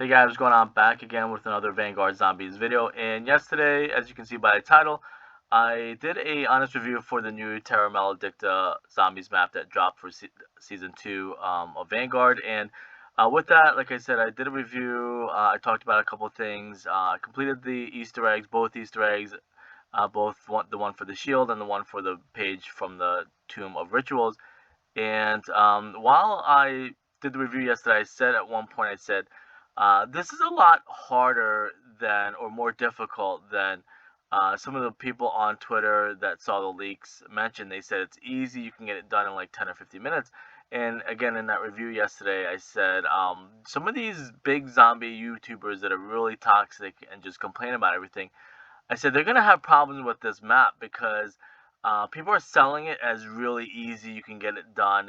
Hey guys, what's going on? Back again with another Vanguard Zombies video. And yesterday, as you can see by the title, I did a honest review for the new Terra Maledicta Zombies map that dropped for Season 2 of Vanguard. And with that, like I said, I did a review. I talked about a couple of things. I completed the Easter eggs, both Easter eggs, the one for the shield and the one for the page from the Tomb of Rituals. And while I did the review yesterday, I said at one point, I said, this is a lot harder than, or more difficult than some of the people on Twitter that saw the leaks mentioned. They said it's easy, you can get it done in like 10 or 15 minutes. And again, in that review yesterday, I said some of these big zombie YouTubers that are really toxic and just complain about everything, I said they're going to have problems with this map because people are selling it as really easy. You can get it done.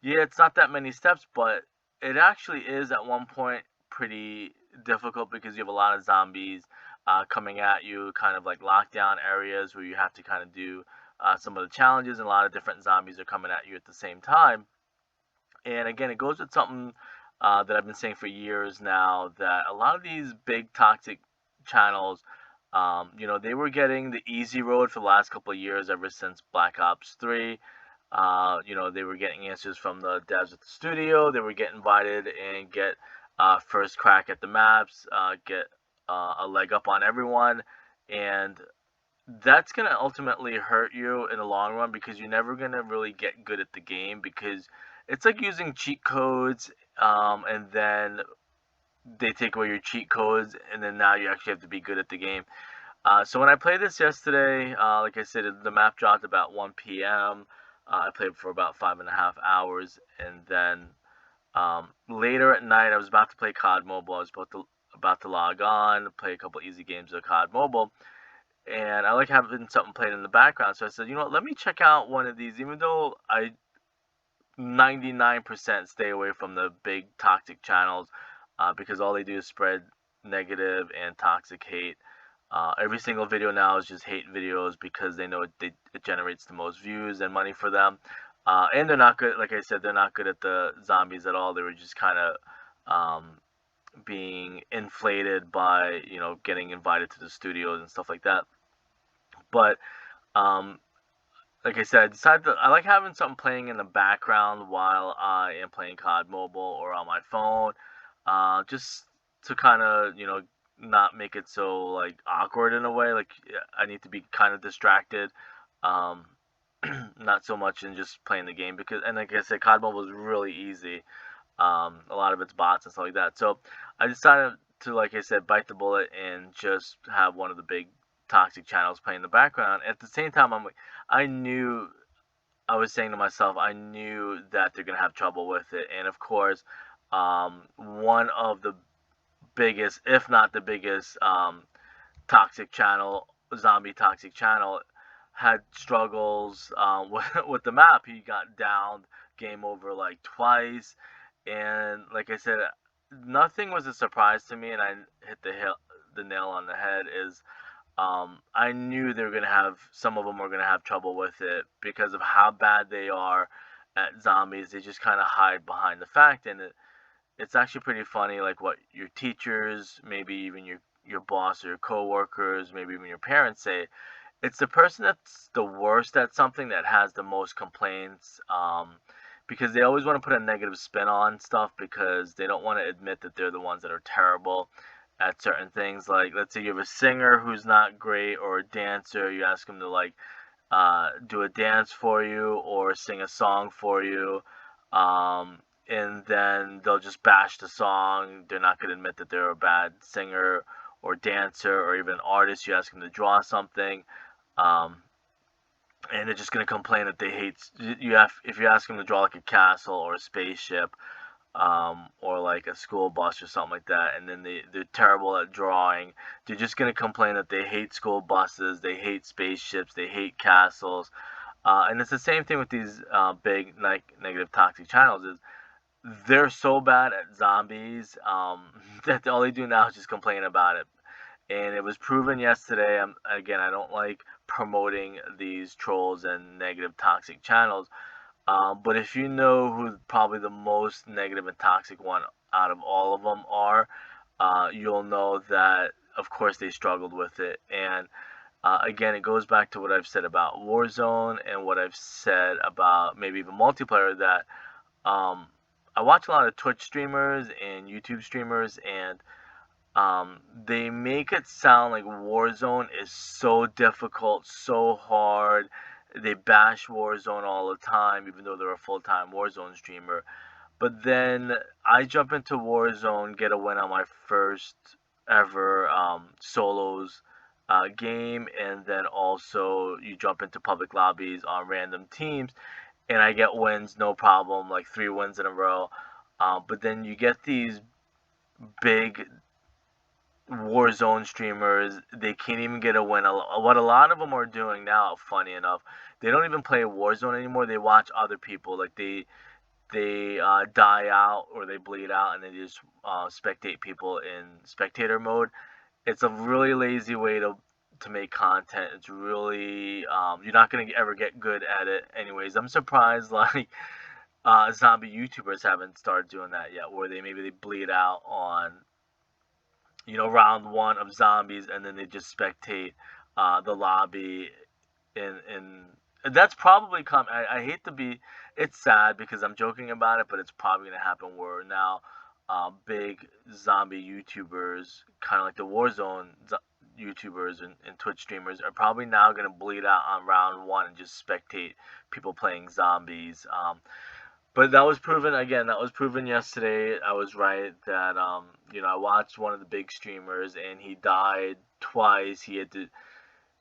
Yeah, it's not that many steps, but it actually is at one point pretty difficult because you have a lot of zombies coming at you, kind of like lockdown areas where you have to kind of do some of the challenges, and a lot of different zombies are coming at you at the same time. And again, it goes with something that I've been saying for years now, that a lot of these big toxic channels, they were getting the easy road for the last couple of years, ever since Black Ops 3. They were getting answers from the devs at the studio. They were getting invited and get first crack at the maps, get a leg up on everyone. And that's going to ultimately hurt you in the long run because you're never going to really get good at the game, because it's like using cheat codes, and then they take away your cheat codes, and then now you actually have to be good at the game. So when I played this yesterday, like I said, the map dropped about 1 p.m. I played for about 5.5 hours, and then later at night, I was about to play COD Mobile. I was about to log on, play a couple easy games of COD Mobile, and I like having something playing in the background. So I said, you know what, let me check out one of these, even though I 99% stay away from the big toxic channels, because all they do is spread negative and toxic hate. Every single video now is just hate videos because they know it generates the most views and money for them. And they're not good, like I said, they're not good at the zombies at all. They were just kind of being inflated by, getting invited to the studios and stuff like that. But like I said, I like having something playing in the background while I am playing COD Mobile or on my phone, just to kind of, not make it so like awkward in a way. Like, I need to be kind of distracted, um, not so much in just playing the game, because, and like I said, COD Mobile is really easy. A lot of it's bots and stuff like that. So I decided to, like I said, bite the bullet and just have one of the big toxic channels playing in the background. At the same time, I was saying to myself, I knew that they're gonna have trouble with it. And of course, one of the biggest, if not the biggest, toxic channel, zombie toxic channel, had struggles with the map. He got downed, game over like twice, and like I said, nothing was a surprise to me, and I hit the nail on the head. Is I knew they were gonna have, some of them were gonna have trouble with it because of how bad they are at zombies. They just kind of hide behind the fact, and it's actually pretty funny, like what your teachers, maybe even your boss or your coworkers, maybe even your parents say. It's the person that's the worst at something that has the most complaints, because they always want to put a negative spin on stuff because they don't want to admit that they're the ones that are terrible at certain things. Like, let's say you have a singer who's not great, or a dancer, you ask them to like do a dance for you or sing a song for you, and then they'll just bash the song. They're not going to admit that they're a bad singer or dancer, or even an artist. You ask them to draw something, um, and they're just going to complain that they hate you. If you ask them to draw like a castle or a spaceship, or like a school bus or something like that, and then they're terrible at drawing, they're just going to complain that they hate school buses, they hate spaceships, they hate castles. And it's the same thing with these big negative toxic channels. Is they're so bad at zombies, that all they do now is just complain about it. And it was proven yesterday. Again, I don't like promoting these trolls and negative toxic channels, but if you know who probably the most negative and toxic one out of all of them are, you'll know that of course they struggled with it. And again, it goes back to what I've said about Warzone and what I've said about maybe even multiplayer, that um, I watch a lot of Twitch streamers and YouTube streamers, and they make it sound like Warzone is so difficult, so hard. They bash Warzone all the time, even though they're a full-time Warzone streamer. But then I jump into Warzone, get a win on my first ever solos game, and then also you jump into public lobbies on random teams, and I get wins, no problem, like 3 wins in a row. But then you get these big Warzone streamers, they can't even get a win. What a lot of them are doing now, funny enough, they don't even play Warzone anymore. They watch other people, like they die out or they bleed out, and they just spectate people in spectator mode. It's a really lazy way to make content. It's really you're not gonna ever get good at it. Anyways, I'm surprised like zombie YouTubers haven't started doing that yet, where they bleed out on round one of zombies, and then they just spectate the lobby. And that's probably coming. I hate to be. It's sad because I'm joking about it, but it's probably gonna happen where now big zombie YouTubers, kind of like the Warzone YouTubers and Twitch streamers, are probably now gonna bleed out on round one and just spectate people playing zombies. But that was proven again. That was proven yesterday. I was right that I watched one of the big streamers and he died twice. He had to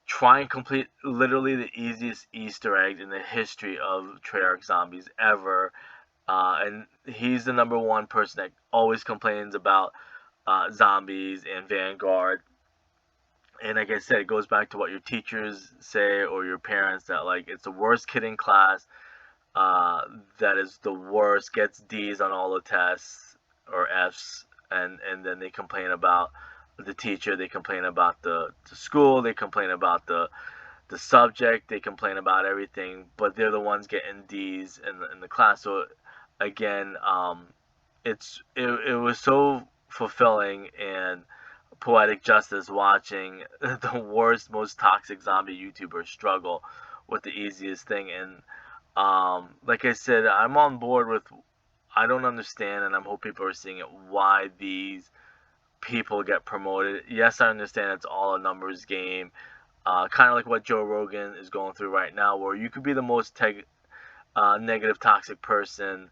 try and complete literally the easiest Easter egg in the history of Treyarch Zombies ever. And he's the number one person that always complains about zombies and Vanguard. And like I said, it goes back to what your teachers say or your parents, that like it's the worst kid in class, that is the worst, gets D's on all the tests or F's, and then they complain about the teacher, they complain about the school, they complain about the subject, they complain about everything, but they're the ones getting D's in the class. So again, it was so fulfilling and poetic justice watching the worst, most toxic zombie YouTuber struggle with the easiest thing. And like I said, I'm on board with. I don't understand, and I hope people are seeing it, why these people get promoted. Yes, I understand it's all a numbers game, kind of like what Joe Rogan is going through right now, where you could be the most negative, toxic person,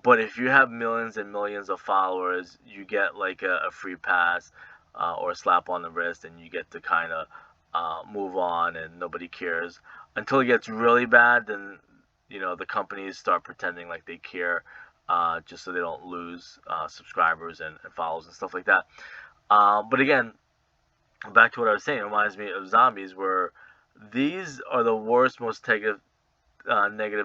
but if you have millions and millions of followers, you get like a free pass or a slap on the wrist, and you get to kind of move on, and nobody cares until it gets really bad. Then the companies start pretending like they care, just so they don't lose subscribers and followers and stuff like that. But again, back to what I was saying, it reminds me of zombies, where these are the worst, most negative,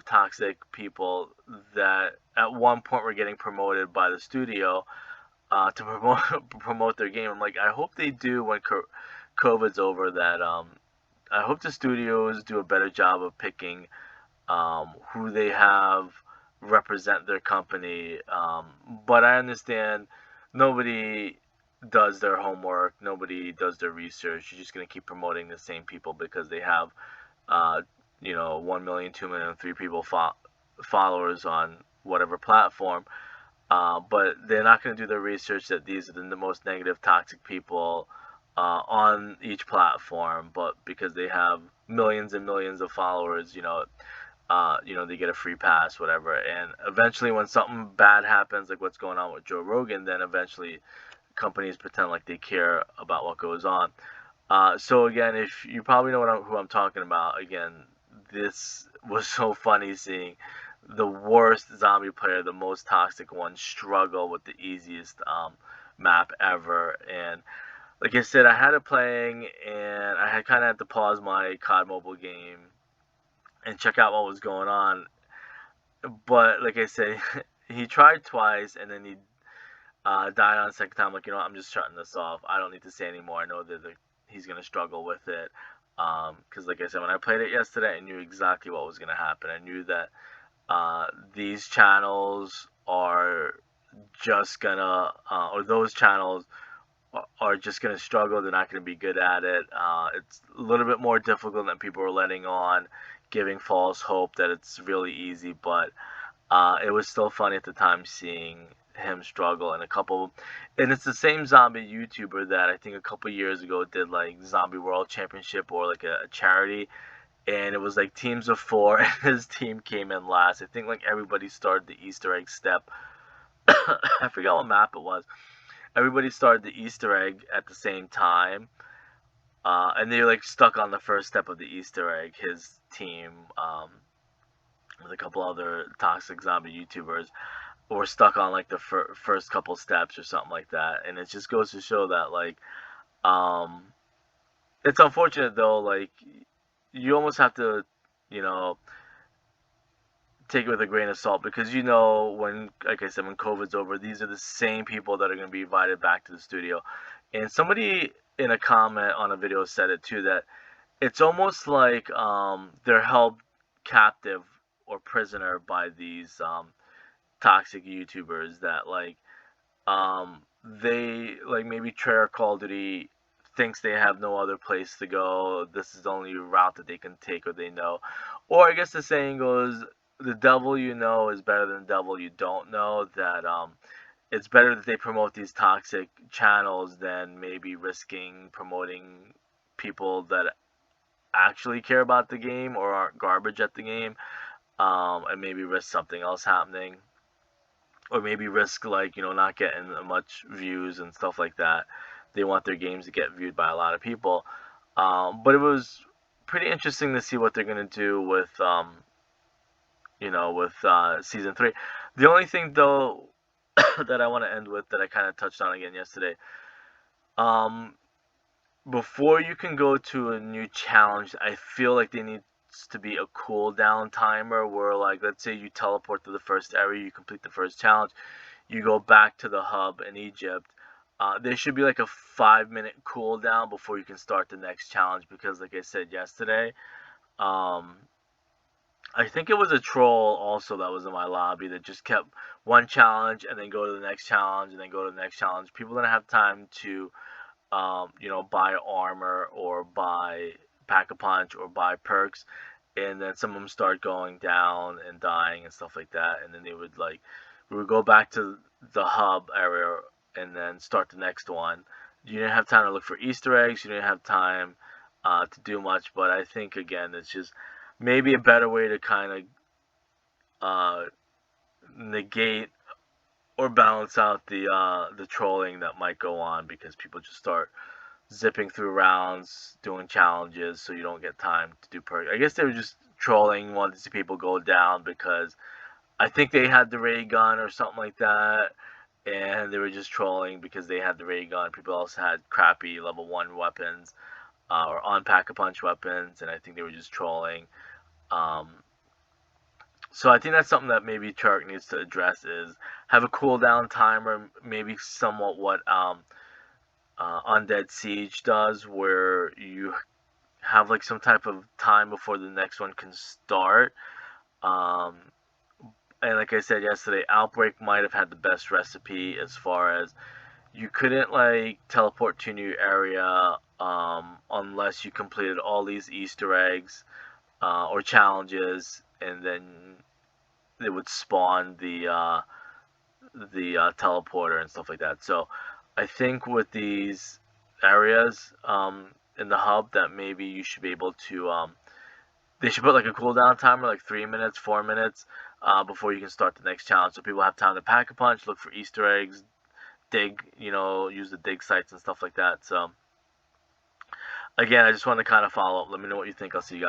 toxic people that at one point were getting promoted by the studio to promote their game. I'm like, I hope they do when COVID's over. That I hope the studios do a better job of picking who they have represent their company. But I understand nobody does their homework, nobody does their research. You're just going to keep promoting the same people because they have, 1 million, 2 million, 3 people followers on whatever platform. But they're not going to do their research that these are the most negative, toxic people on each platform. But because they have millions and millions of followers, they get a free pass, whatever. And eventually, when something bad happens, like what's going on with Joe Rogan, then eventually companies pretend like they care about what goes on. So again, if you probably know who I'm talking about, again, this was so funny seeing the worst zombie player, the most toxic one, struggle with the easiest map ever. And like I said, I had it playing, and I had kind of had to pause my COD mobile game and check out what was going on. But like I said, he tried twice, and then he died on the second time. Like, I'm just shutting this off. I don't need to say anymore. I know that he's going to struggle with it. Because like I said, when I played it yesterday, I knew exactly what was going to happen. I knew that these channels are just gonna, or those channels are just gonna struggle. They're not gonna be good at it. It's a little bit more difficult than people are letting on, giving false hope that it's really easy. But it was still funny at the time seeing him struggle and and it's the same zombie YouTuber that I think a couple years ago did like Zombie World Championship or like a charity, and it was like teams of four, and his team came in last. I think like everybody started the Easter egg step. I forgot what map it was. Everybody started the Easter egg at the same time, and they like stuck on the first step of the Easter egg. His team, with a couple other toxic zombie YouTubers, were stuck on like the first couple steps or something like that. And it just goes to show that like, um, it's unfortunate though. Like, you almost have to, you know, take it with a grain of salt, because when, like I said, when COVID's over, these are the same people that are going to be invited back to the studio. And somebody in a comment on a video said it too, that it's almost like they're held captive or prisoner by these toxic YouTubers that like, they like, maybe Terra Call of Duty thinks they have no other place to go. This is the only route that they can take, or they know. Or I guess the saying goes, the devil you know is better than the devil you don't know. That it's better that they promote these toxic channels than maybe risking promoting people that actually care about the game or aren't garbage at the game, and maybe risk something else happening, or maybe risk like, not getting much views and stuff like that. They want their games to get viewed by a lot of people. But it was pretty interesting to see what they're gonna do with season 3. The only thing though that I want to end with, that I kind of touched on again yesterday, um, before you can go to a new challenge, I feel like there needs to be a cooldown timer where, like, let's say you teleport to the first area, you complete the first challenge, you go back to the hub in Egypt. There should be like a 5-minute cooldown before you can start the next challenge, because, like I said yesterday, um, I think it was a troll also that was in my lobby that just kept one challenge and then go to the next challenge and then go to the next challenge. People didn't have time to, buy armor or buy pack-a-punch or buy perks, and then some of them start going down and dying and stuff like that. And then we would go back to the hub area and then start the next one. You didn't have time to look for Easter eggs. You didn't have time to do much. But I think, again, it's just maybe a better way to kind of negate or balance out the trolling that might go on, because people just start zipping through rounds, doing challenges, so you don't get time to do perks. I guess they were just trolling, wanted to see people go down, because I think they had the ray gun or something like that, and they were just trolling because they had the ray gun. People also had crappy level 1 weapons, or on pack-a-punch weapons, and I think they were just trolling. So I think that's something that maybe Chark needs to address, is have a cooldown timer, maybe somewhat what Undead Siege does, where you have like some type of time before the next one can start. And like I said yesterday, Outbreak might have had the best recipe, as far as you couldn't like teleport to a new area unless you completed all these Easter eggs or challenges, and then it would spawn the teleporter and stuff like that. So I think with these areas in the hub, that maybe you should be able to, they should put like a cooldown timer, like 3 minutes, 4 minutes, before you can start the next challenge, so people have time to pack a punch, look for Easter eggs, dig, use the dig sites and stuff like that. So again, I just want to kind of follow up. Let me know what you think. I'll see you guys.